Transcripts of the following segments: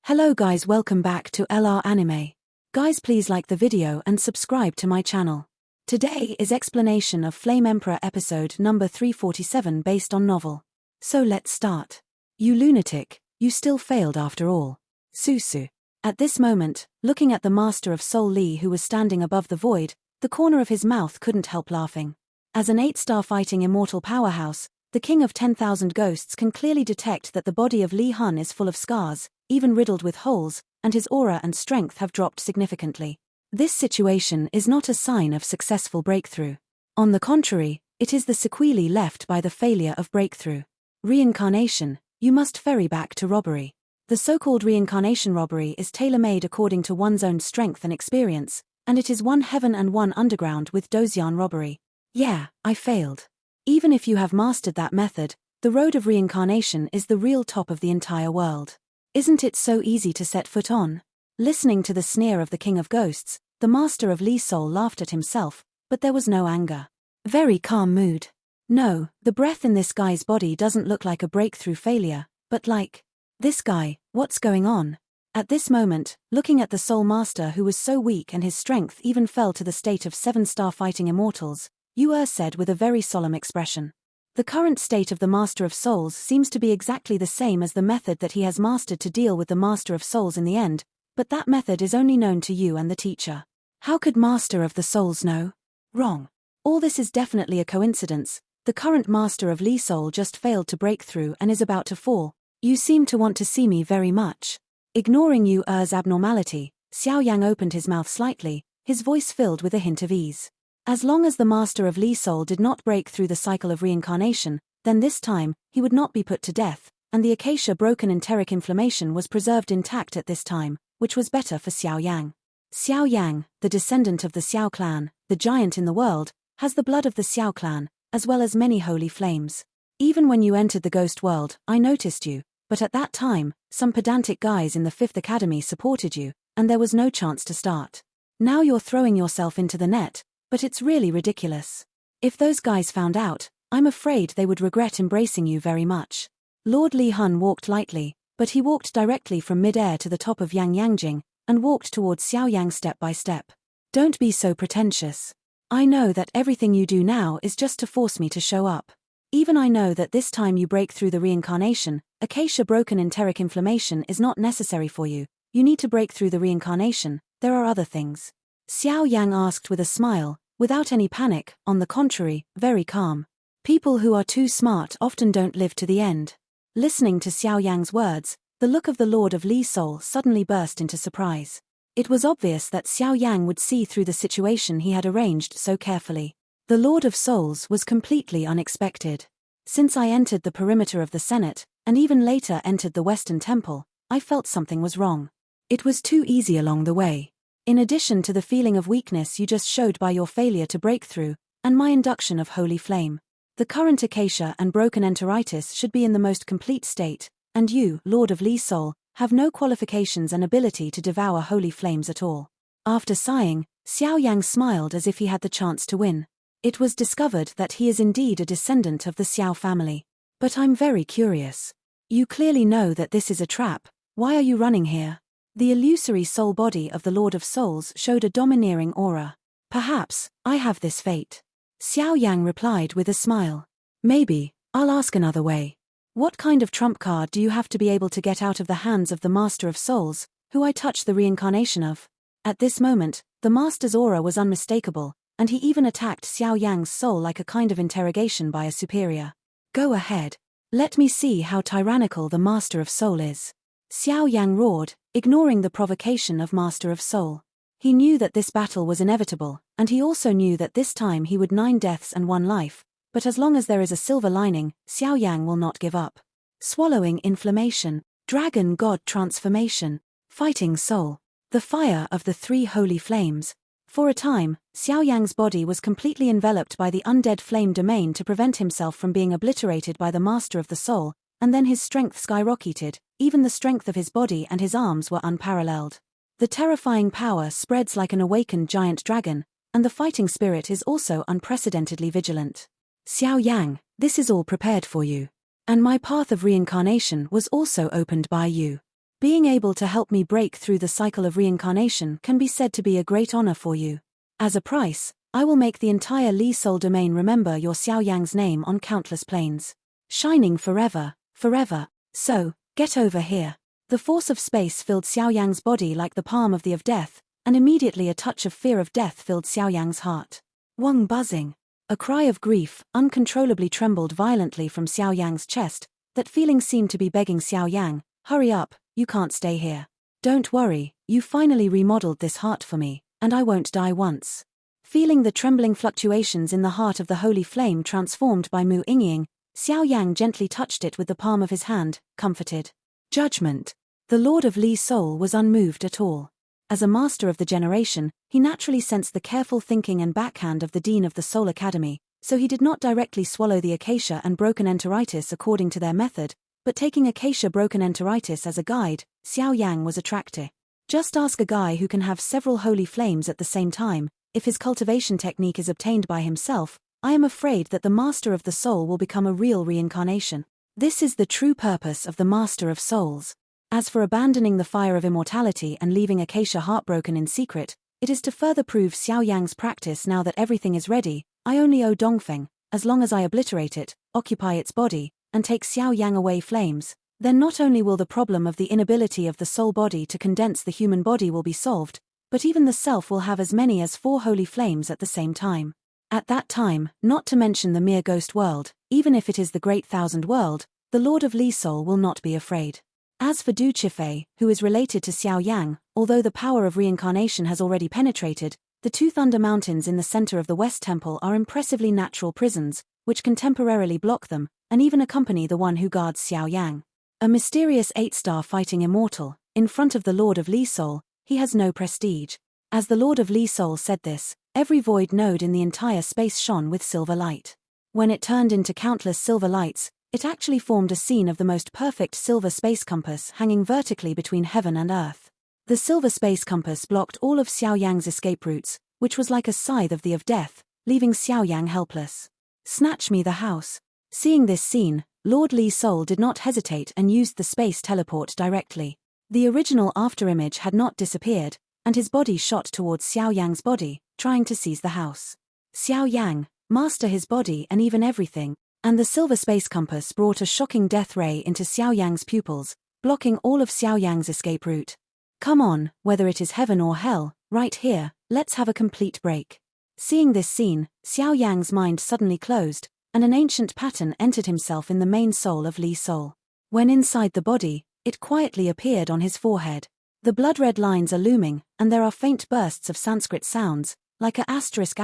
Hello guys, welcome back to LR Anime. Guys, please like the video and subscribe to my channel. Today is explanation of Flame Emperor episode number 347 based on novel. So let's start. You lunatic, you still failed after all. Susu. At this moment, looking at the Master of Soul Lee who was standing above the void, the corner of his mouth couldn't help laughing. As an 8-star fighting immortal powerhouse, the King of 10,000 Ghosts can clearly detect that the body of Lee Hun is full of scars, even riddled with holes, and his aura and strength have dropped significantly. This situation is not a sign of successful breakthrough. On the contrary, it is the sequelae left by the failure of breakthrough. Reincarnation, you must ferry back to robbery. The so-called reincarnation robbery is tailor-made according to one's own strength and experience, and it is one heaven and one underground with Dozian robbery. Yeah, I failed. Even if you have mastered that method, the road of reincarnation is the real top of the entire world. Isn't it so easy to set foot on? Listening to the sneer of the King of Ghosts, the Master of Lee Soul laughed at himself, but there was no anger. Very calm mood. No, the breath in this guy's body doesn't look like a breakthrough failure, but like, this guy, what's going on? At this moment, looking at the Soul Master who was so weak and his strength even fell to the state of 7-star fighting immortals, Yu said with a very solemn expression. The current state of the Master of Souls seems to be exactly the same as the method that he has mastered to deal with the Master of Souls in the end, but that method is only known to you and the teacher. How could Master of the Souls know? Wrong. All this is definitely a coincidence. The current Master of Lee Soul just failed to break through and is about to fall. You seem to want to see me very much. Ignoring Yu's abnormality, Xiao Yan opened his mouth slightly, his voice filled with a hint of ease. As long as the Master of Lee Soul did not break through the cycle of reincarnation, then this time, he would not be put to death, and the acacia broken enteric inflammation was preserved intact at this time, which was better for Xiao Yang. Xiao Yang, the descendant of the Xiao clan, the giant in the world, has the blood of the Xiao clan, as well as many holy flames. Even when you entered the ghost world, I noticed you, but at that time, some pedantic guys in the 5th Academy supported you, and there was no chance to start. Now you're throwing yourself into the net, but it's really ridiculous. If those guys found out, I'm afraid they would regret embracing you very much. Lord Li Hun walked lightly, but he walked directly from mid-air to the top of Yang Yangjing, and walked towards Xiao Yang step by step. Don't be so pretentious. I know that everything you do now is just to force me to show up. Even I know that this time you break through the reincarnation, acacia broken enteric inflammation is not necessary for you. You need to break through the reincarnation, there are other things. Xiao Yang asked with a smile, without any panic, on the contrary, very calm. People who are too smart often don't live to the end. Listening to Xiao Yang's words, the look of the Lord of Lee Soul suddenly burst into surprise. It was obvious that Xiao Yang would see through the situation he had arranged so carefully. The Lord of Souls was completely unexpected. Since I entered the perimeter of the Senate, and even later entered the Western Temple, I felt something was wrong. It was too easy along the way. In addition to the feeling of weakness you just showed by your failure to break through, and my induction of holy flame. The current acacia and broken enteritis should be in the most complete state, and you, Lord of Lee Soul, have no qualifications and ability to devour holy flames at all. After sighing, Xiao Yang smiled as if he had the chance to win. It was discovered that he is indeed a descendant of the Xiao family. But I'm very curious. You clearly know that this is a trap. Why are you running here? The illusory soul body of the Lord of Souls showed a domineering aura. Perhaps, I have this fate. Xiao Yang replied with a smile. Maybe, I'll ask another way. What kind of trump card do you have to be able to get out of the hands of the Master of Souls, who I touch the reincarnation of? At this moment, the Master's aura was unmistakable, and he even attacked Xiao Yang's soul like a kind of interrogation by a superior. Go ahead. Let me see how tyrannical the Master of Soul is. Xiao Yang roared, ignoring the provocation of Master of Soul. He knew that this battle was inevitable, and he also knew that this time he would 9 deaths and 1 life, but as long as there is a silver lining, Xiao Yang will not give up. Swallowing inflammation, dragon god transformation, fighting soul, the fire of the 3 holy flames. For a time, Xiao Yang's body was completely enveloped by the undead flame domain to prevent himself from being obliterated by the Master of the Soul, and then his strength skyrocketed, even the strength of his body and his arms were unparalleled. The terrifying power spreads like an awakened giant dragon, and the fighting spirit is also unprecedentedly vigilant. Xiao Yang, this is all prepared for you. And my path of reincarnation was also opened by you. Being able to help me break through the cycle of reincarnation can be said to be a great honor for you. As a price, I will make the entire Li Soul domain remember your Xiao Yang's name on countless planes. Shining forever, forever. So, get over here. The force of space filled Xiao Yang's body like the palm of death, and immediately a touch of fear of death filled Xiao Yang's heart. Wang buzzing. A cry of grief uncontrollably trembled violently from Xiao Yang's chest. That feeling seemed to be begging Xiao Yang, hurry up, you can't stay here. Don't worry, you finally remodeled this heart for me, and I won't die once. Feeling the trembling fluctuations in the heart of the holy flame transformed by Mu Yingying, Xiao Yang gently touched it with the palm of his hand, comforted. Judgment. The Lord of Li Soul was unmoved at all. As a master of the generation, he naturally sensed the careful thinking and backhand of the Dean of the Soul Academy, so he did not directly swallow the acacia and broken enteritis according to their method, but taking acacia broken enteritis as a guide, Xiao Yang was attracted. Just ask a guy who can have several holy flames at the same time, if his cultivation technique is obtained by himself, I am afraid that the Master of the Soul will become a real reincarnation. This is the true purpose of the Master of Souls. As for abandoning the fire of immortality and leaving acacia heartbroken in secret, it is to further prove Xiao Yang's practice now that everything is ready. I only owe Dongfeng, as long as I obliterate it, occupy its body, and take Xiao Yang away flames, then not only will the problem of the inability of the soul body to condense the human body will be solved, but even the self will have as many as 4 holy flames at the same time. At that time, not to mention the mere ghost world, even if it is the great thousand world, the Lord of Li Soul will not be afraid. As for Du Qifei, who is related to Xiao Yang, although the power of reincarnation has already penetrated, the two thunder mountains in the center of the West Temple are impressively natural prisons, which can temporarily block them, and even accompany the one who guards Xiao Yang. A mysterious 8-star fighting immortal, in front of the Lord of Li Soul, he has no prestige. As the Lord of Li Soul said this, every void node in the entire space shone with silver light. When it turned into countless silver lights, it actually formed a scene of the most perfect silver space compass hanging vertically between heaven and earth. The silver space compass blocked all of Xiao Yang's escape routes, which was like a scythe of death, leaving Xiao Yang helpless. Snatch me the house. Seeing this scene, Lord Li Soul did not hesitate and used the space teleport directly. The original afterimage had not disappeared, and his body shot towards Xiao Yang's body, trying to seize the house. Xiao Yang, master his body and even everything, and the silver space compass brought a shocking death ray into Xiao Yang's pupils, blocking all of Xiao Yang's escape route. Come on, whether it is heaven or hell, right here, let's have a complete break. Seeing this scene, Xiao Yang's mind suddenly closed, and an ancient pattern entered himself in the main soul of Li Soul. When inside the body, it quietly appeared on his forehead. The blood-red lines are looming, and there are faint bursts of Sanskrit sounds, like a asterisk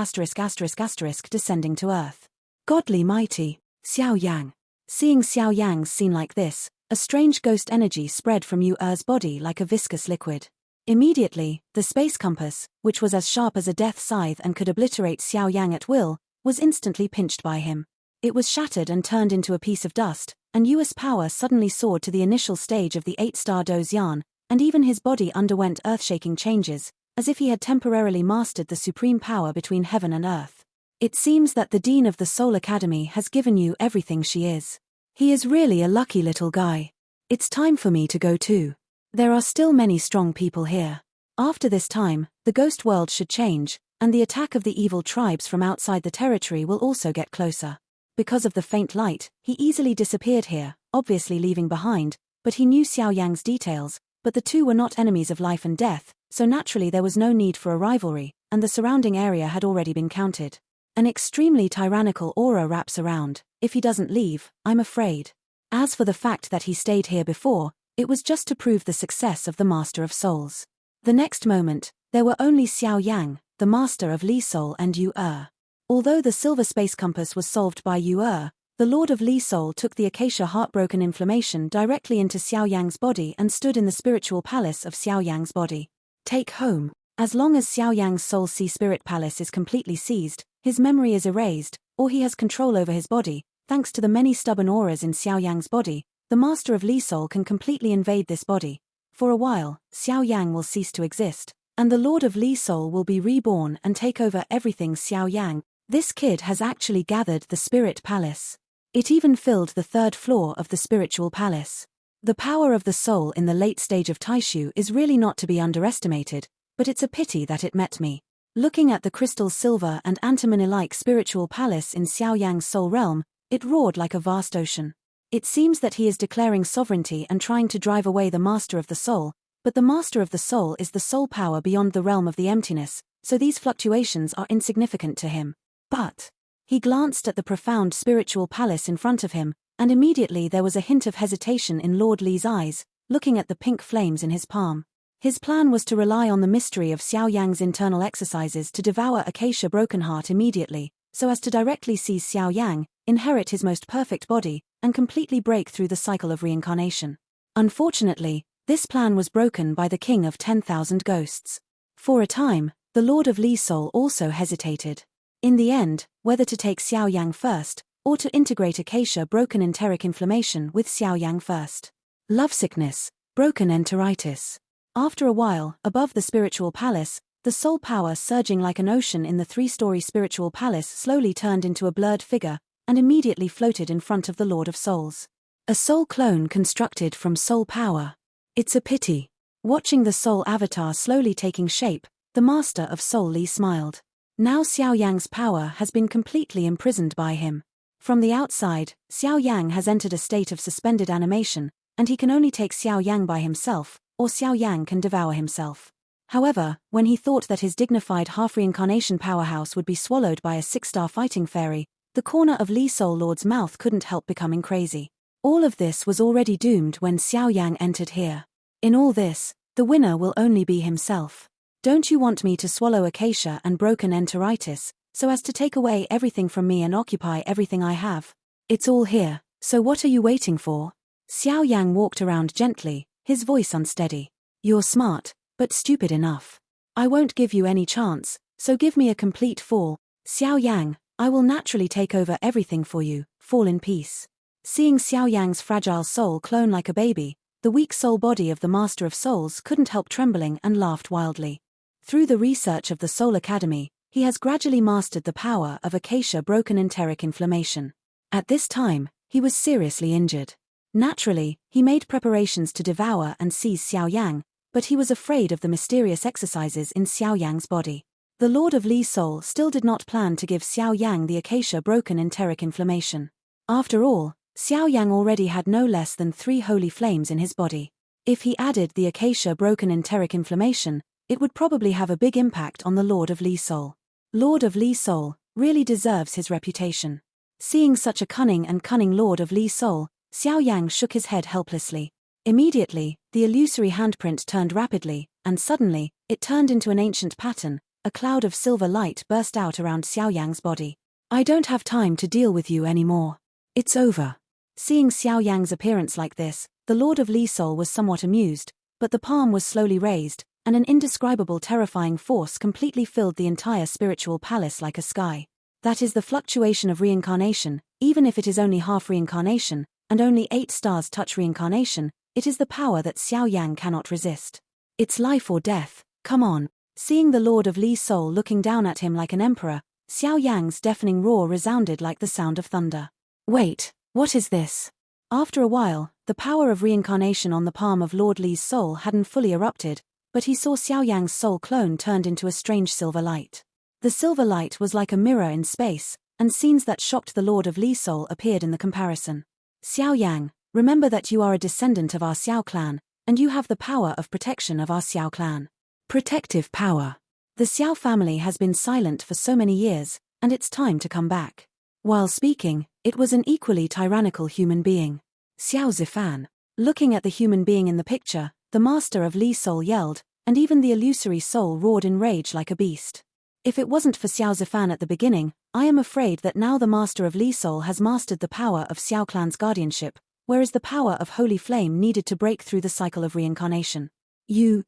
descending to earth. Godly mighty, Xiao Yang. Seeing Xiao Yang's scene like this, a strange ghost energy spread from Yu Er's body like a viscous liquid. Immediately, the space compass, which was as sharp as a death scythe and could obliterate Xiao Yang at will, was instantly pinched by him. It was shattered and turned into a piece of dust, and Yu's power suddenly soared to the initial stage of the 8-star Dozian, and even his body underwent earth-shaking changes, as if he had temporarily mastered the supreme power between heaven and earth. It seems that the Dean of the Soul Academy has given you everything she is. He is really a lucky little guy. It's time for me to go too. There are still many strong people here. After this time, the ghost world should change, and the attack of the evil tribes from outside the territory will also get closer. Because of the faint light, he easily disappeared here, obviously leaving behind, but he knew Xiao Yang's details, but the two were not enemies of life and death, so naturally there was no need for a rivalry, and the surrounding area had already been counted. An extremely tyrannical aura wraps around. If he doesn't leave, I'm afraid. As for the fact that he stayed here before, it was just to prove the success of the Master of Souls. The next moment, there were only Xiao Yang, the Master of Li Soul and Yu Er. Although the silver space compass was solved by Yu Er, the Lord of Li Soul took the acacia heartbroken inflammation directly into Xiao Yang's body and stood in the spiritual palace of Xiao Yang's body. Take home. As long as Xiao Yang's soul spirit palace is completely seized, his memory is erased, or he has control over his body, thanks to the many stubborn auras in Xiao Yang's body, the Master of Li Soul can completely invade this body. For a while, Xiao Yang will cease to exist, and the Lord of Li Soul will be reborn and take over everything Xiao Yang. This kid has actually gathered the spirit palace. It even filled the 3rd floor of the spiritual palace. The power of the soul in the late stage of Taishu is really not to be underestimated, but it's a pity that it met me. Looking at the crystal silver and antimony-like spiritual palace in Xiao Yang's soul realm, it roared like a vast ocean. It seems that he is declaring sovereignty and trying to drive away the master of the soul, but the master of the soul is the soul power beyond the realm of the emptiness, so these fluctuations are insignificant to him. But he glanced at the profound spiritual palace in front of him, and immediately there was a hint of hesitation in Lord Li's eyes, looking at the pink flames in his palm. His plan was to rely on the mystery of Xiao Yang's internal exercises to devour Acacia Brokenheart immediately, so as to directly see Xiao Yang, inherit his most perfect body, and completely break through the cycle of reincarnation. Unfortunately, this plan was broken by the King of 10,000 Ghosts. For a time, the Lord of Li's soul also hesitated. In the end, whether to take Xiao Yang first, or to integrate Acacia Broken Enteric Inflammation with Xiao Yang first. Lovesickness, broken enteritis. After a while, above the spiritual palace, the soul power surging like an ocean in the 3-story spiritual palace slowly turned into a blurred figure, and immediately floated in front of the Lord of Souls. A soul clone constructed from soul power. It's a pity. Watching the soul avatar slowly taking shape, the master of Soul Li smiled. Now Xiao Yang's power has been completely imprisoned by him. From the outside, Xiao Yang has entered a state of suspended animation, and he can only take Xiao Yang by himself, or Xiao Yang can devour himself. However, when he thought that his dignified half-reincarnation powerhouse would be swallowed by a 6-star fighting fairy, the corner of Li Soul Lord's mouth couldn't help becoming crazy. All of this was already doomed when Xiao Yang entered here. In all this, the winner will only be himself. Don't you want me to swallow Acacia and broken enteritis, so as to take away everything from me and occupy everything I have? It's all here, so what are you waiting for? Xiao Yang walked around gently, his voice unsteady. You're smart, but stupid enough. I won't give you any chance, so give me a complete fall. Xiao Yang, I will naturally take over everything for you, fall in peace. Seeing Xiao Yang's fragile soul clone like a baby, the weak soul body of the Master of Souls couldn't help trembling and laughed wildly. Through the research of the Soul Academy, he has gradually mastered the power of Acacia Broken Enteric Inflammation. At this time, he was seriously injured. Naturally, he made preparations to devour and seize Xiao Yang, but he was afraid of the mysterious exercises in Xiao Yang's body. The Lord of Li's soul still did not plan to give Xiao Yang the Acacia Broken Enteric Inflammation. After all, Xiao Yang already had no less than 3 holy flames in his body. If he added the Acacia Broken Enteric Inflammation, it would probably have a big impact on the Lord of Li's soul. Lord of Li's soul really deserves his reputation. Seeing such a cunning Lord of Li's soul, Xiao Yang shook his head helplessly. Immediately, the illusory handprint turned rapidly, and suddenly, it turned into an ancient pattern. A cloud of silver light burst out around Xiao Yang's body. I don't have time to deal with you anymore. It's over. Seeing Xiao Yang's appearance like this, the Lord of Li's soul was somewhat amused, but the palm was slowly raised, and an indescribable terrifying force completely filled the entire spiritual palace like a sky. That is the fluctuation of reincarnation, even if it is only half reincarnation, and only 8 stars touch reincarnation, it is the power that Xiao Yang cannot resist. It's life or death, come on. Seeing the Lord of Li's soul looking down at him like an emperor, Xiao Yang's deafening roar resounded like the sound of thunder. Wait, what is this? After a while, the power of reincarnation on the palm of Lord Li's soul hadn't fully erupted, but he saw Xiao Yang's soul clone turned into a strange silver light. The silver light was like a mirror in space, and scenes that shocked the Lord of Li's soul appeared in the comparison. Xiao Yang, remember that you are a descendant of our Xiao clan, and you have the power of protection of our Xiao clan. Protective power. The Xiao family has been silent for so many years, and it's time to come back. While speaking, it was an equally tyrannical human being. Xiao Zifan. Looking at the human being in the picture, the master of Li's soul yelled, and even the illusory soul roared in rage like a beast. If it wasn't for Xiao Zifan at the beginning, I am afraid that now the master of Li's soul has mastered the power of Xiao clan's guardianship, whereas the power of Holy Flame needed to break through the cycle of reincarnation. You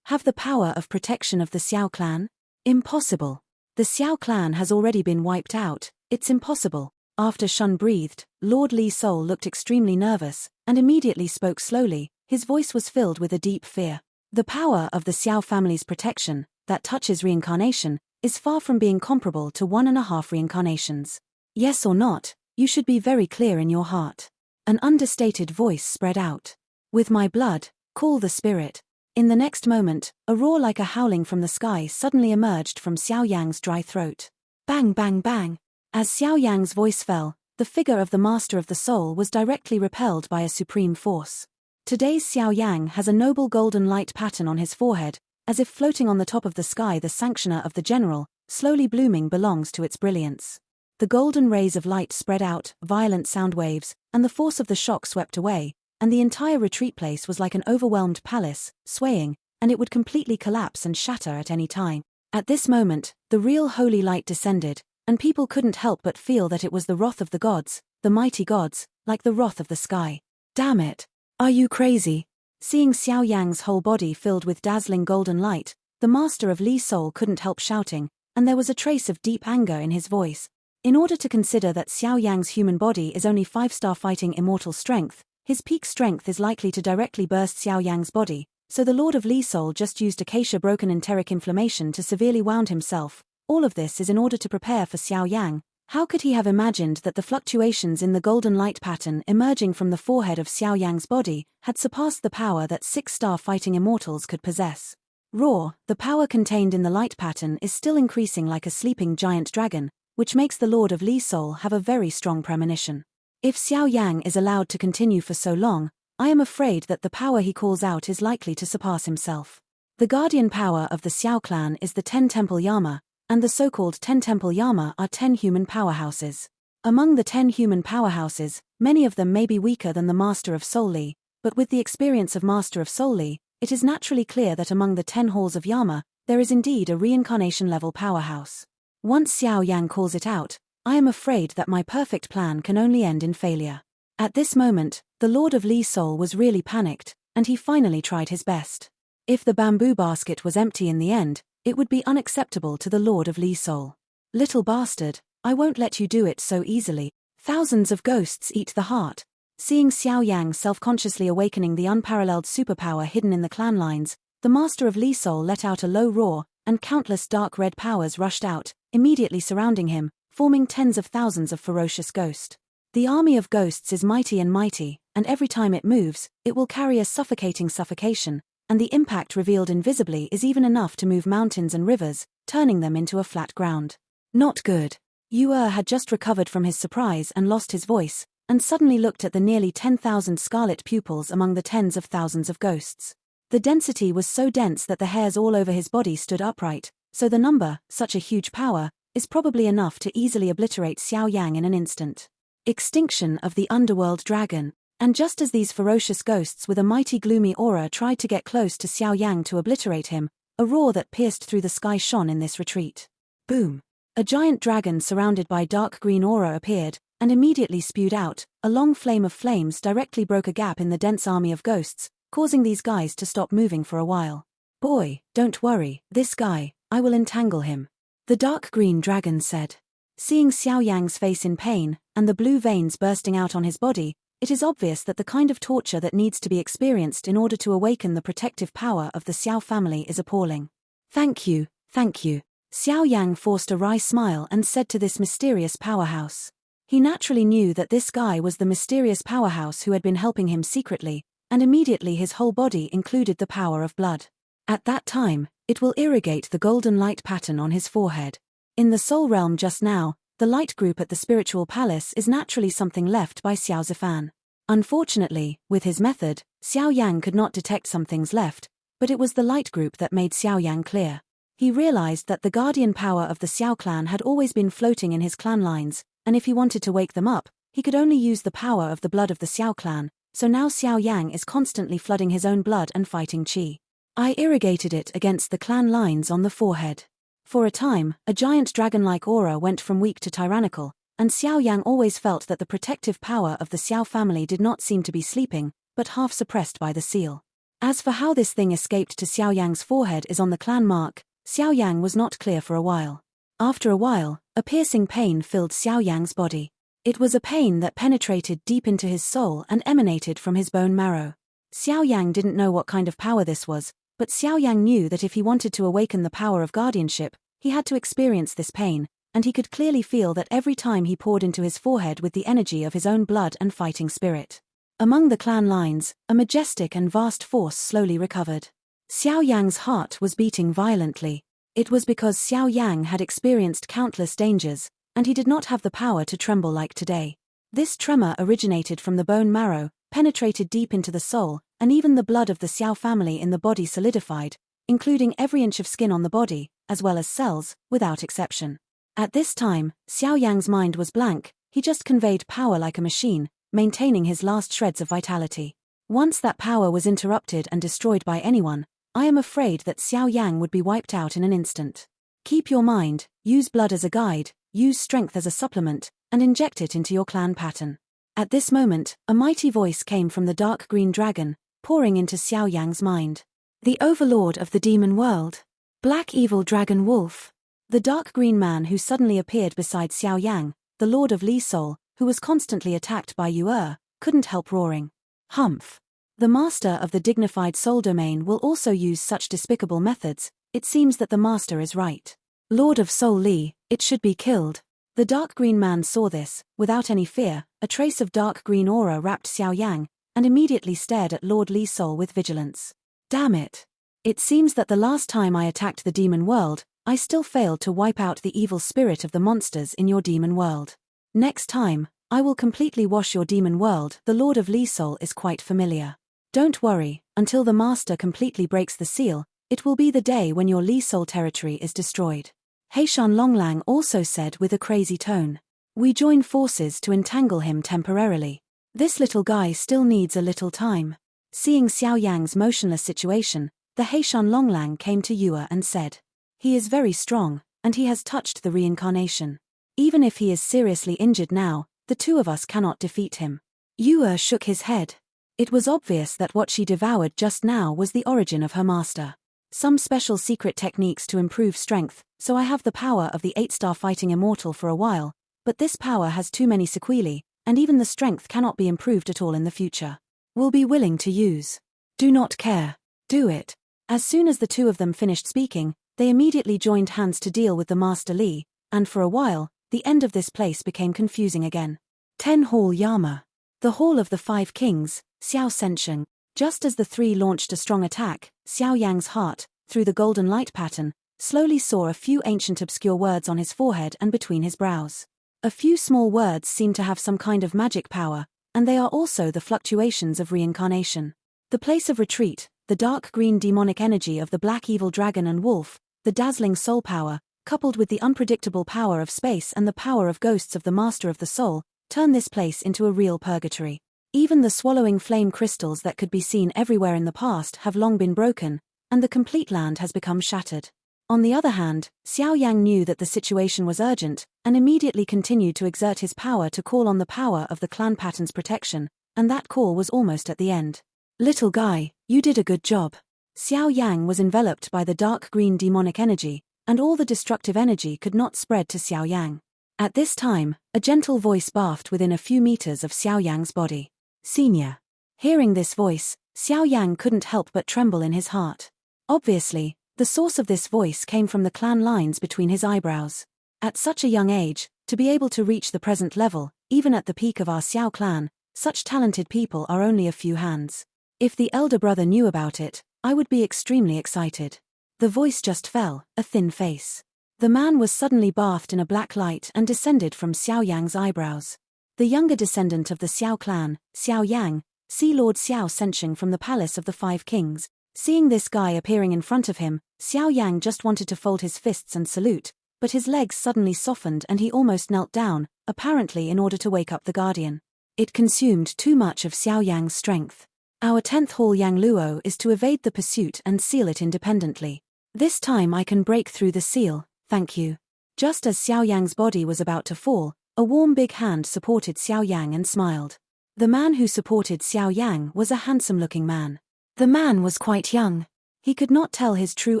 have the power of protection of the Xiao clan? Impossible. The Xiao clan has already been wiped out, it's impossible. After Shun breathed, Lord Li's soul looked extremely nervous, and immediately spoke slowly. His voice was filled with a deep fear. The power of the Xiao family's protection, that touches reincarnation, is far from being comparable to 1.5 reincarnations. Yes or not, you should be very clear in your heart. An understated voice spread out. With my blood, call the spirit. In the next moment, a roar like a howling from the sky suddenly emerged from Xiao Yang's dry throat. Bang bang bang. As Xiao Yang's voice fell, the figure of the Master of the Soul was directly repelled by a supreme force. Today's Xiao Yang has a noble golden light pattern on his forehead, as if floating on the top of the sky. The sanctioner of the general, slowly blooming, belongs to its brilliance. The golden rays of light spread out, violent sound waves, and the force of the shock swept away, and the entire retreat place was like an overwhelmed palace, swaying, and it would completely collapse and shatter at any time. At this moment, the real holy light descended, and people couldn't help but feel that it was the wrath of the gods, the mighty gods, like the wrath of the sky. Damn it! Are you crazy? Seeing Xiao Yang's whole body filled with dazzling golden light, the Master of Li Soul couldn't help shouting, and there was a trace of deep anger in his voice. In order to consider that Xiao Yang's human body is only 5-star fighting immortal strength, his peak strength is likely to directly burst Xiao Yang's body, so the Lord of Li Soul just used acacia broken enteric inflammation to severely wound himself. All of this is in order to prepare for Xiao Yang. How could he have imagined that the fluctuations in the golden light pattern emerging from the forehead of Xiao Yang's body had surpassed the power that 6-star fighting immortals could possess? Roar, the power contained in the light pattern is still increasing like a sleeping giant dragon, which makes the Lord of Li Soul have a very strong premonition. If Xiao Yang is allowed to continue for so long, I am afraid that the power he calls out is likely to surpass himself. The guardian power of the Xiao clan is the 10-temple Yama, and the so-called 10-temple Yama are 10 human powerhouses. Among the 10 human powerhouses, many of them may be weaker than the Master of Soul Li, but with the experience of Master of Soul Li, it is naturally clear that among the 10 halls of Yama, there is indeed a reincarnation-level powerhouse. Once Xiao Yang calls it out, I am afraid that my perfect plan can only end in failure. At this moment, the Lord of Li Soul was really panicked, and he finally tried his best. If the bamboo basket was empty in the end, it would be unacceptable to the Lord of Li Soul. Little bastard, I won't let you do it so easily. Thousands of ghosts eat the heart. Seeing Xiao Yang self-consciously awakening the unparalleled superpower hidden in the clan lines, the Master of Li Soul let out a low roar, and countless dark red powers rushed out, immediately surrounding him, forming tens of thousands of ferocious ghosts. The army of ghosts is mighty, and every time it moves, it will carry a suffocating suffocation, and the impact revealed invisibly is even enough to move mountains and rivers, turning them into a flat ground. Not good. Yu had just recovered from his surprise and lost his voice, and suddenly looked at the nearly 10,000 scarlet pupils among the tens of thousands of ghosts. The density was so dense that the hairs all over his body stood upright, so the number, such a huge power, is probably enough to easily obliterate Xiao Yang in an instant. Extinction of the underworld dragon. And just as these ferocious ghosts with a mighty gloomy aura tried to get close to Xiao Yang to obliterate him, a roar that pierced through the sky shone in this retreat. Boom! A giant dragon surrounded by dark green aura appeared, and immediately spewed out. A long flame of flames directly broke a gap in the dense army of ghosts, causing these guys to stop moving for a while. Boy, don't worry, this guy, I will entangle him. The dark green dragon said. Seeing Xiao Yang's face in pain, and the blue veins bursting out on his body, it is obvious that the kind of torture that needs to be experienced in order to awaken the protective power of the Xiao family is appalling. Thank you, thank you. Xiao Yang forced a wry smile and said to this mysterious powerhouse. He naturally knew that this guy was the mysterious powerhouse who had been helping him secretly, and immediately his whole body included the power of blood. At that time, it will irrigate the golden light pattern on his forehead. In the soul realm just now, the light group at the spiritual palace is naturally something left by Xiao Zifan. Unfortunately, with his method, Xiao Yang could not detect some things left, but it was the light group that made Xiao Yang clear. He realized that the guardian power of the Xiao clan had always been floating in his clan lines, and if he wanted to wake them up, he could only use the power of the blood of the Xiao clan, so now Xiao Yang is constantly flooding his own blood and fighting qi. I irrigated it against the clan lines on the forehead. For a time, a giant dragon-like aura went from weak to tyrannical, and Xiao Yang always felt that the protective power of the Xiao family did not seem to be sleeping, but half suppressed by the seal. As for how this thing escaped to Xiao Yang's forehead is on the clan mark, Xiao Yang was not clear for a while. After a while, a piercing pain filled Xiao Yang's body. It was a pain that penetrated deep into his soul and emanated from his bone marrow. Xiao Yang didn't know what kind of power this was, but Xiao Yang knew that if he wanted to awaken the power of guardianship, he had to experience this pain, and he could clearly feel that every time he poured into his forehead with the energy of his own blood and fighting spirit. Among the clan lines, a majestic and vast force slowly recovered. Xiao Yang's heart was beating violently. It was because Xiao Yang had experienced countless dangers, and he did not have the power to tremble like today. This tremor originated from the bone marrow, penetrated deep into the soul, and even the blood of the Xiao family in the body solidified, including every inch of skin on the body, as well as cells, without exception. At this time, Xiao Yang's mind was blank. He just conveyed power like a machine, maintaining his last shreds of vitality. Once that power was interrupted and destroyed by anyone, I am afraid that Xiao Yang would be wiped out in an instant. Keep your mind, use blood as a guide, use strength as a supplement, and inject it into your clan pattern. At this moment, a mighty voice came from the dark green dragon, pouring into Xiao Yang's mind. The overlord of the demon world. Black evil dragon wolf. The dark green man who suddenly appeared beside Xiao Yang, the lord of Li Sol, who was constantly attacked by Yu, couldn't help roaring. Humph. The master of the dignified soul domain will also use such despicable methods. It seems that the master is right. Lord of Soul Li, it should be killed. The dark green man saw this. Without any fear, a trace of dark green aura wrapped Xiao Yang, and immediately stared at Lord Li Sol with vigilance. Damn it. It seems that the last time I attacked the demon world, I still failed to wipe out the evil spirit of the monsters in your demon world. Next time, I will completely wash your demon world. The Lord of Li Sol is quite familiar. Don't worry, until the master completely breaks the seal, it will be the day when your Li Sol territory is destroyed. Heishan Longlang also said with a crazy tone. We join forces to entangle him temporarily. This little guy still needs a little time. Seeing Xiao Yang's motionless situation, the Heishan Longlang came to Yue and said. He is very strong, and he has touched the reincarnation. Even if he is seriously injured now, the two of us cannot defeat him. Yue shook his head. It was obvious that what she devoured just now was the origin of her master. Some special secret techniques to improve strength, so I have the power of the 8-star fighting immortal for a while, but this power has too many sequelae, and even the strength cannot be improved at all in the future. Will be willing to use. Do not care. Do it. As soon as the two of them finished speaking, they immediately joined hands to deal with the Master Li, and for a while, the end of this place became confusing again. 10 Hall Yama. The Hall of the 5 Kings, Xiao Sensheng. Just as the three launched a strong attack, Xiao Yang's heart, through the golden light pattern, slowly saw a few ancient obscure words on his forehead and between his brows. A few small words seem to have some kind of magic power, and they are also the fluctuations of reincarnation. The place of retreat, the dark green demonic energy of the black evil dragon and wolf, the dazzling soul power, coupled with the unpredictable power of space and the power of ghosts of the master of the soul, turn this place into a real purgatory. Even the swallowing flame crystals that could be seen everywhere in the past have long been broken, and the complete land has become shattered. On the other hand, Xiao Yang knew that the situation was urgent, and immediately continued to exert his power to call on the power of the clan pattern's protection, and that call was almost at the end. Little guy, you did a good job. Xiao Yang was enveloped by the dark green demonic energy, and all the destructive energy could not spread to Xiao Yang. At this time, a gentle voice bathed within a few meters of Xiao Yang's body. Senior. Hearing this voice, Xiao Yang couldn't help but tremble in his heart. Obviously, the source of this voice came from the clan lines between his eyebrows. At such a young age, to be able to reach the present level, even at the peak of our Xiao clan, such talented people are only a few hands. If the elder brother knew about it, I would be extremely excited. The voice just fell, a thin face. The man was suddenly bathed in a black light and descended from Xiao Yang's eyebrows. The younger descendant of the Xiao clan, Xiao Yang, Sea Lord Xiao Sensheng from the Palace of the 5 Kings. Seeing this guy appearing in front of him, Xiao Yang just wanted to fold his fists and salute, but his legs suddenly softened and he almost knelt down, apparently in order to wake up the guardian. It consumed too much of Xiao Yang's strength. Our 10th Hall Yang Luo is to evade the pursuit and seal it independently. This time I can break through the seal, thank you. Just as Xiao Yang's body was about to fall, a warm big hand supported Xiao Yang and smiled. The man who supported Xiao Yang was a handsome-looking man. The man was quite young. He could not tell his true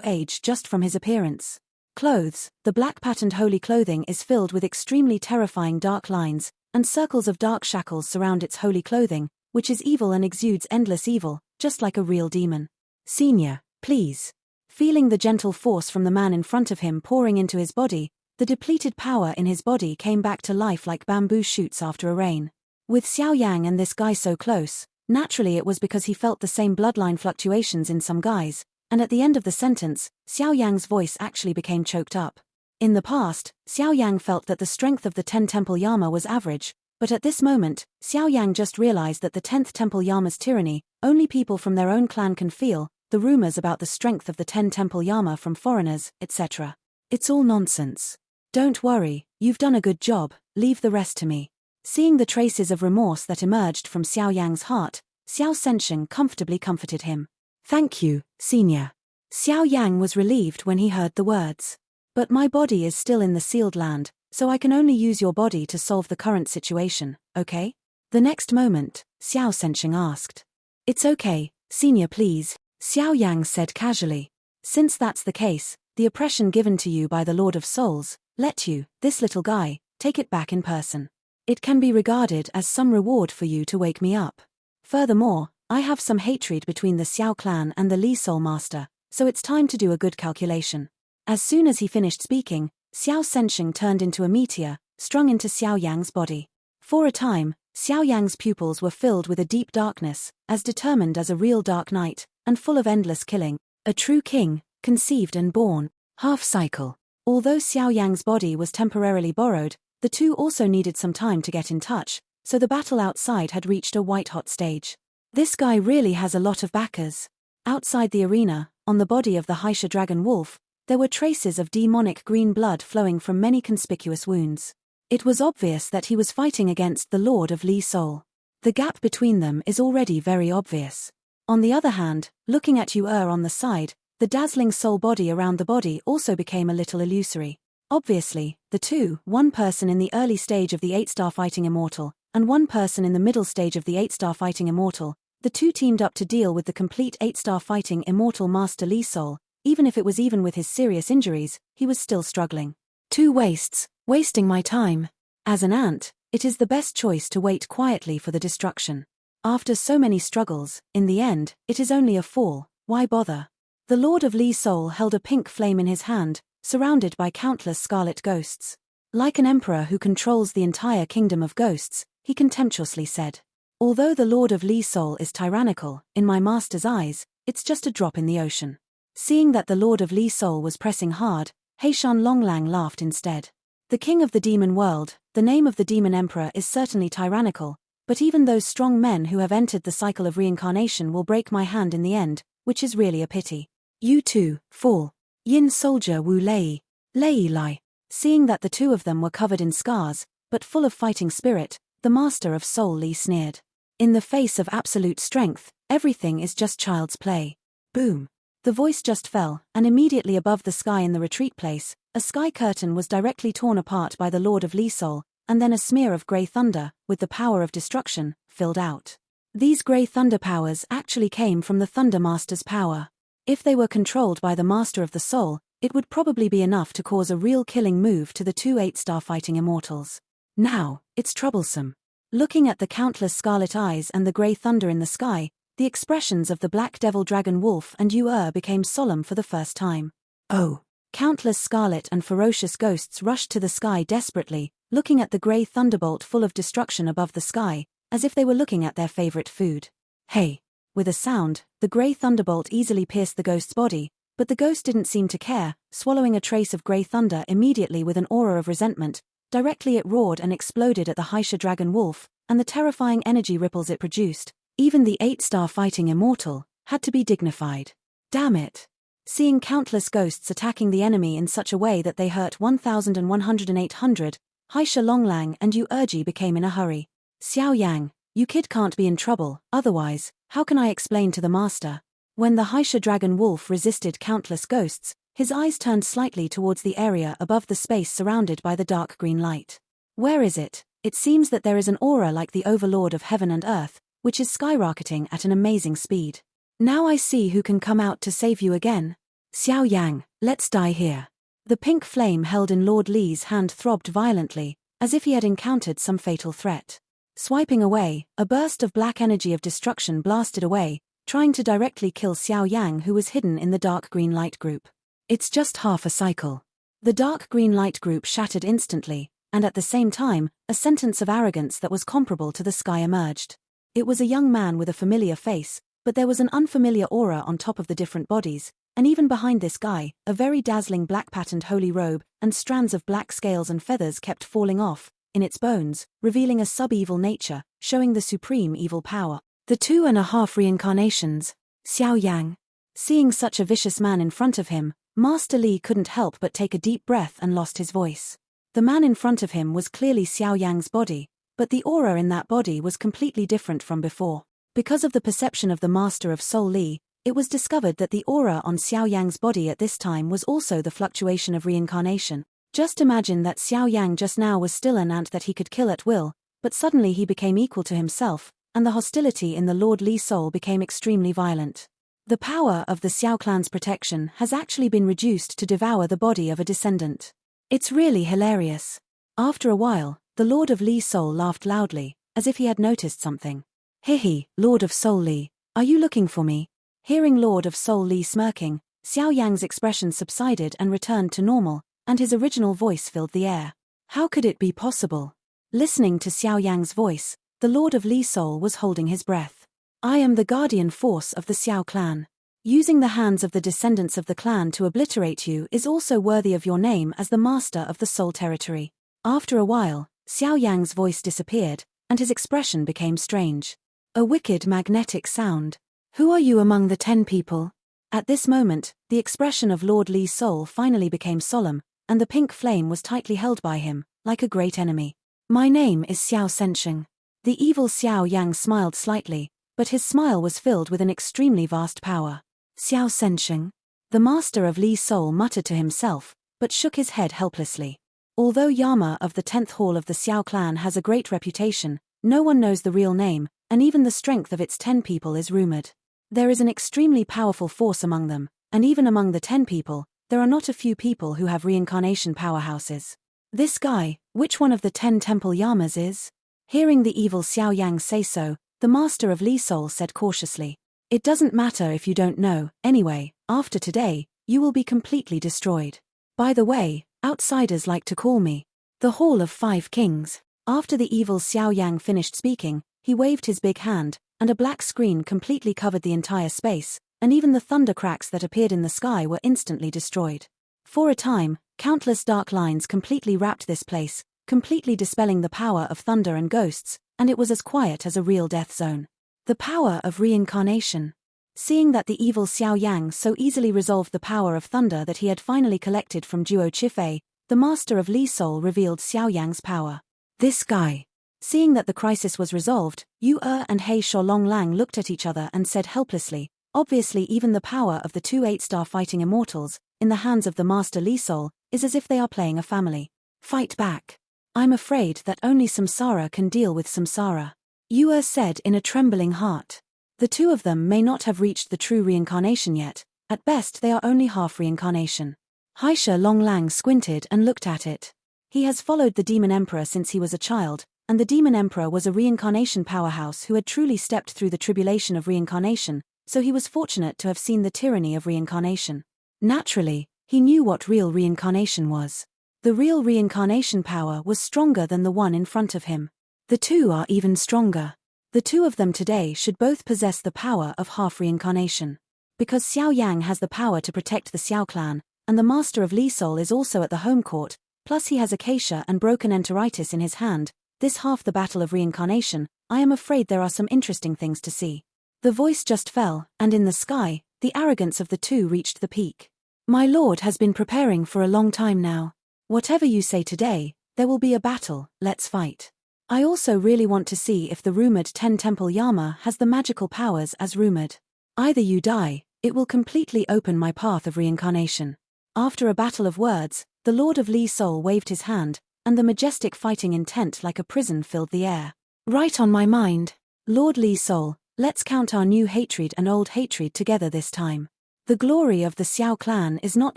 age just from his appearance. Clothes, the black patterned holy clothing is filled with extremely terrifying dark lines, and circles of dark shackles surround its holy clothing, which is evil and exudes endless evil, just like a real demon. Senior, please. Feeling the gentle force from the man in front of him pouring into his body, the depleted power in his body came back to life like bamboo shoots after a rain. With Xiao Yang and this guy so close, Naturally it was because he felt the same bloodline fluctuations in some guys, and at the end of the sentence, Xiao Yang's voice actually became choked up. In the past, Xiao Yang felt that the strength of the 10 Temple Yama was average, but at this moment, Xiao Yang just realized that the 10th Temple Yama's tyranny, only people from their own clan can feel, the rumors about the strength of the 10 Temple Yama from foreigners, etc. It's all nonsense. Don't worry, you've done a good job, leave the rest to me. Seeing the traces of remorse that emerged from Xiao Yang's heart, Xiao Sensheng comfortably comforted him. Thank you, senior. Xiao Yang was relieved when he heard the words. But my body is still in the sealed land, so I can only use your body to solve the current situation, okay? The next moment, Xiao Sensheng asked. It's okay, senior please, Xiao Yang said casually. Since that's the case, the oppression given to you by the Lord of Souls, let you, this little guy, take it back in person. It can be regarded as some reward for you to wake me up. Furthermore, I have some hatred between the Xiao clan and the Li Soul Master, so it's time to do a good calculation. As soon as he finished speaking, Xiao Sensheng turned into a meteor, strung into Xiao Yang's body. For a time, Xiao Yang's pupils were filled with a deep darkness, as determined as a real dark night, and full of endless killing. A true king, conceived and born. Half cycle. Although Xiao Yang's body was temporarily borrowed, the two also needed some time to get in touch, so the battle outside had reached a white-hot stage. This guy really has a lot of backers. Outside the arena, on the body of the Haisha dragon wolf, there were traces of demonic green blood flowing from many conspicuous wounds. It was obvious that he was fighting against the Lord of Li Soul. The gap between them is already very obvious. On the other hand, looking at Yu on the side, the dazzling soul body around the body also became a little illusory. Obviously, the two, one person in the early stage of the 8-star fighting immortal, and one person in the middle stage of the 8-star fighting immortal, the two teamed up to deal with the complete 8-star fighting immortal Master Li Soul. Even if it was even with his serious injuries, he was still struggling. Two wastes, wasting my time. As an ant, it is the best choice to wait quietly for the destruction. After so many struggles, in the end, it is only a fall, why bother? The Lord of Li Soul held a pink flame in his hand, surrounded by countless scarlet ghosts. Like an emperor who controls the entire kingdom of ghosts, he contemptuously said. Although the Lord of Li Soul is tyrannical, in my master's eyes, it's just a drop in the ocean. Seeing that the Lord of Li Soul was pressing hard, Heishan Longlang laughed instead. The king of the demon world, the name of the demon emperor is certainly tyrannical, but even those strong men who have entered the cycle of reincarnation will break my hand in the end, which is really a pity. You too, fall. Yin soldier Wu Lei. Lei Lai. Seeing that the two of them were covered in scars, but full of fighting spirit, the master of Soul Li sneered. In the face of absolute strength, everything is just child's play. Boom. The voice just fell, and immediately above the sky in the retreat place, a sky curtain was directly torn apart by the Lord of Li Soul, and then a smear of grey thunder, with the power of destruction, filled out. These grey thunder powers actually came from the Thunder Master's power. If they were controlled by the Master of the Soul, it would probably be enough to cause a real killing move to the two 8-star fighting immortals. Now, it's troublesome. Looking at the countless scarlet eyes and the grey thunder in the sky, the expressions of the Black Devil Dragon Wolf and Yu became solemn for the first time. Oh! Countless scarlet and ferocious ghosts rushed to the sky desperately, looking at the grey thunderbolt full of destruction above the sky, as if they were looking at their favorite food. Hey! With a sound, the grey thunderbolt easily pierced the ghost's body, but the ghost didn't seem to care, swallowing a trace of grey thunder immediately with an aura of resentment. Directly it roared and exploded at the Haisha Dragon Wolf, and the terrifying energy ripples it produced. Even the 8-star fighting immortal had to be dignified. Damn it! Seeing countless ghosts attacking the enemy in such a way that they hurt 1,100 and 800, Haisha Longlang and Yu became in a hurry. Xiao Yang, you kid can't be in trouble, otherwise, how can I explain to the master? When the Haisha Dragon Wolf resisted countless ghosts, his eyes turned slightly towards the area above the space surrounded by the dark green light. Where is it? It seems that there is an aura like the Overlord of Heaven and Earth, which is skyrocketing at an amazing speed. Now I see who can come out to save you again. Xiao Yang, let's die here. The pink flame held in Lord Li's hand throbbed violently, as if he had encountered some fatal threat. Swiping away, a burst of black energy of destruction blasted away, trying to directly kill Xiao Yang, who was hidden in the dark green light group. It's just half a cycle. The dark green light group shattered instantly, and at the same time, a sentence of arrogance that was comparable to the sky emerged. It was a young man with a familiar face, but there was an unfamiliar aura on top of the different bodies, and even behind this guy, a very dazzling black-patterned holy robe, and strands of black scales and feathers kept falling off, in its bones, revealing a sub-evil nature, showing the supreme evil power. The 2.5 reincarnations. Xiao Yan. Seeing such a vicious man in front of him, Master Li couldn't help but take a deep breath and lost his voice. The man in front of him was clearly Xiao Yang's body, but the aura in that body was completely different from before. Because of the perception of the Master of Soul Li, it was discovered that the aura on Xiao Yang's body at this time was also the fluctuation of reincarnation. Just imagine that Xiao Yang just now was still an ant that he could kill at will, but suddenly he became equal to himself, and the hostility in the Lord Li soul became extremely violent. The power of the Xiao clan's protection has actually been reduced to devour the body of a descendant. It's really hilarious. After a while, the Lord of Li soul laughed loudly, as if he had noticed something. Hihi, Lord of Soul Li, are you looking for me? Hearing Lord of Soul Li smirking, Xiao Yang's expression subsided and returned to normal, and his original voice filled the air. How could it be possible? Listening to Xiao Yang's voice, the Lord of Li soul was holding his breath. I am the guardian force of the Xiao clan. Using the hands of the descendants of the clan to obliterate you is also worthy of your name as the master of the soul territory. After a while, Xiao Yang's voice disappeared, and his expression became strange. A wicked magnetic sound. Who are you among the 10 people? At this moment, the expression of Lord Li's soul finally became solemn, and the pink flame was tightly held by him, like a great enemy. My name is Xiao Sensheng. The evil Xiao Yang smiled slightly, but his smile was filled with an extremely vast power. Xiao Sensheng? The master of Li's soul muttered to himself, but shook his head helplessly. Although Yama of the 10th Hall of the Xiao clan has a great reputation, no one knows the real name, and even the strength of its 10 people is rumored. There is an extremely powerful force among them, and even among the 10 people, there are not a few people who have reincarnation powerhouses. This guy, which one of the 10 temple Yamas is? Hearing the evil Xiao Yang say so, the master of Li soul said cautiously. It doesn't matter if you don't know, anyway, after today, you will be completely destroyed. By the way, outsiders like to call me the Hall of 5 Kings. After the evil Xiao Yang finished speaking, he waved his big hand, and a black screen completely covered the entire space, and even the thunder cracks that appeared in the sky were instantly destroyed. For a time, countless dark lines completely wrapped this place, completely dispelling the power of thunder and ghosts, and it was as quiet as a real death zone. The power of reincarnation. Seeing that the evil Xiao Yang so easily resolved the power of thunder that he had finally collected from Duo Chifei, the master of Li soul revealed Xiao Yang's power. This guy. Seeing that the crisis was resolved, Yu and He Sholong Lang looked at each other and said helplessly, obviously even the power of the 2 8-star fighting immortals, in the hands of the master Li soul, is as if they are playing a family. Fight back. I'm afraid that only Samsara can deal with Samsara. Yu said in a trembling heart. The 2 of them may not have reached the true reincarnation yet, at best they are only half reincarnation. He Sholong Lang squinted and looked at it. He has followed the Demon Emperor since he was a child, and the Demon Emperor was a reincarnation powerhouse who had truly stepped through the tribulation of reincarnation, so he was fortunate to have seen the tyranny of reincarnation. Naturally, he knew what real reincarnation was. The real reincarnation power was stronger than the one in front of him. The 2 are even stronger. The 2 of them today should both possess the power of half reincarnation. Because Xiao Yang has the power to protect the Xiao clan, and the master of Li soul is also at the home court, plus he has acacia and broken enteritis in his hand, this half the battle of reincarnation, I am afraid there are some interesting things to see. The voice just fell, and in the sky, the arrogance of the 2 reached the peak. My lord has been preparing for a long time now. Whatever you say today, there will be a battle, let's fight. I also really want to see if the rumored 10 Temple Yama has the magical powers as rumored. Either you die, it will completely open my path of reincarnation. After a battle of words, the Lord of Li soul waved his hand, and the majestic fighting intent like a prison filled the air. Right on my mind. Lord Li soul, let's count our new hatred and old hatred together this time. The glory of the Xiao clan is not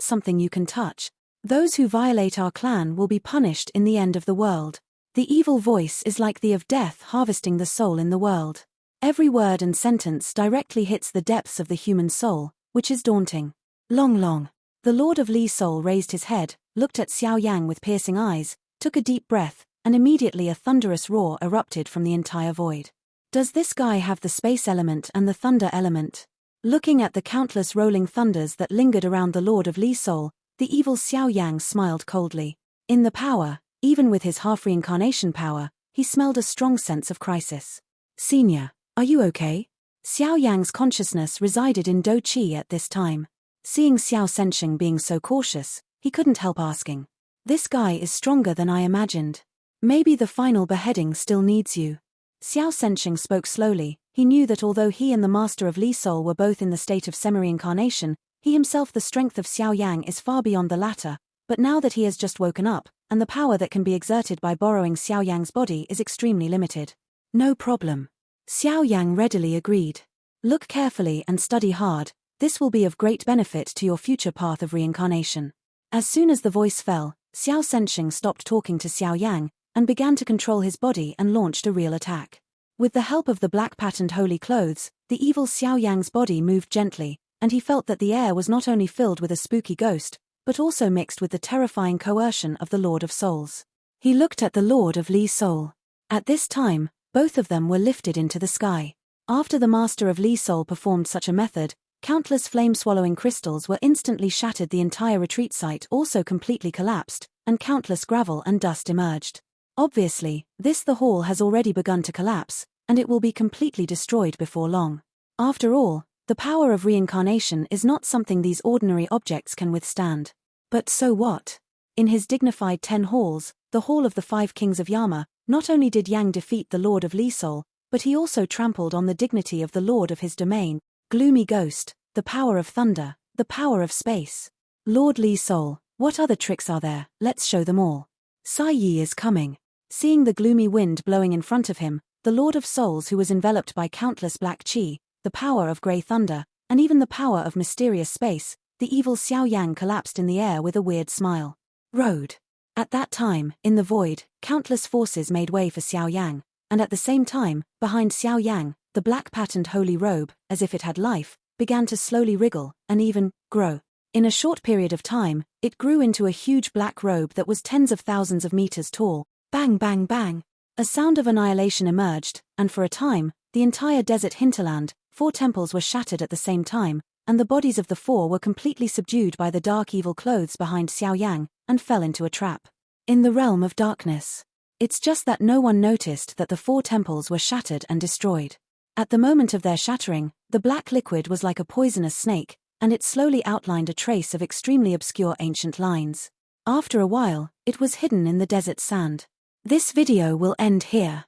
something you can touch. Those who violate our clan will be punished in the end of the world. The evil voice is like the of death harvesting the soul in the world. Every word and sentence directly hits the depths of the human soul, which is daunting. Long. The Lord of Li soul raised his head, looked at Xiao Yang with piercing eyes, took a deep breath, and immediately a thunderous roar erupted from the entire void. Does this guy have the space element and the thunder element? Looking at the countless rolling thunders that lingered around the Lord of Li Sol, the evil Xiao Yang smiled coldly. In the power, even with his half-reincarnation power, he smelled a strong sense of crisis. Senior, are you okay? Xiao Yang's consciousness resided in Do Qi at this time. Seeing Xiao Sensheng being so cautious, he couldn't help asking. This guy is stronger than I imagined. Maybe the final beheading still needs you. Xiao Sensheng spoke slowly. He knew that although he and the master of Li Sol were both in the state of semi-reincarnation, he himself the strength of Xiao Yang is far beyond the latter, but now that he has just woken up, and the power that can be exerted by borrowing Xiao Yang's body is extremely limited. No problem. Xiao Yang readily agreed. Look carefully and study hard, this will be of great benefit to your future path of reincarnation. As soon as the voice fell, Xiao Sensheng stopped talking to Xiao Yang, and began to control his body and launched a real attack. With the help of the black patterned holy clothes, the evil Xiao Yang's body moved gently, and he felt that the air was not only filled with a spooky ghost, but also mixed with the terrifying coercion of the Lord of Souls. He looked at the Lord of Li Sol. At this time, both of them were lifted into the sky. After the master of Li Sol performed such a method, countless flame-swallowing crystals were instantly shattered. The entire retreat site also completely collapsed, and countless gravel and dust emerged. Obviously, the hall has already begun to collapse, and it will be completely destroyed before long. After all, the power of reincarnation is not something these ordinary objects can withstand. But so what? In his dignified 10 halls, the Hall of the 5 Kings of Yama, not only did Yang defeat the Lord of Li Sol, but he also trampled on the dignity of the Lord of his domain, Gloomy Ghost, the power of thunder, the power of space. Lord Li Sol, what other tricks are there? Let's show them all. Sai Yi is coming. Seeing the gloomy wind blowing in front of him, the Lord of Souls, who was enveloped by countless black qi, the power of grey thunder, and even the power of mysterious space, the evil Xiao Yang collapsed in the air with a weird smile. Road. At that time, in the void, countless forces made way for Xiao Yang, and at the same time, behind Xiao Yang, the black patterned holy robe, as if it had life, began to slowly wriggle, and even grow. In a short period of time, it grew into a huge black robe that was tens of thousands of meters tall. Bang bang bang. A sound of annihilation emerged, and for a time, the entire desert hinterland, 4 temples were shattered at the same time, and the bodies of the 4 were completely subdued by the dark evil clothes behind Xiao Yang, and fell into a trap. In the realm of darkness. It's just that no one noticed that the 4 temples were shattered and destroyed. At the moment of their shattering, the black liquid was like a poisonous snake, and it slowly outlined a trace of extremely obscure ancient lines. After a while, it was hidden in the desert sand. This video will end here.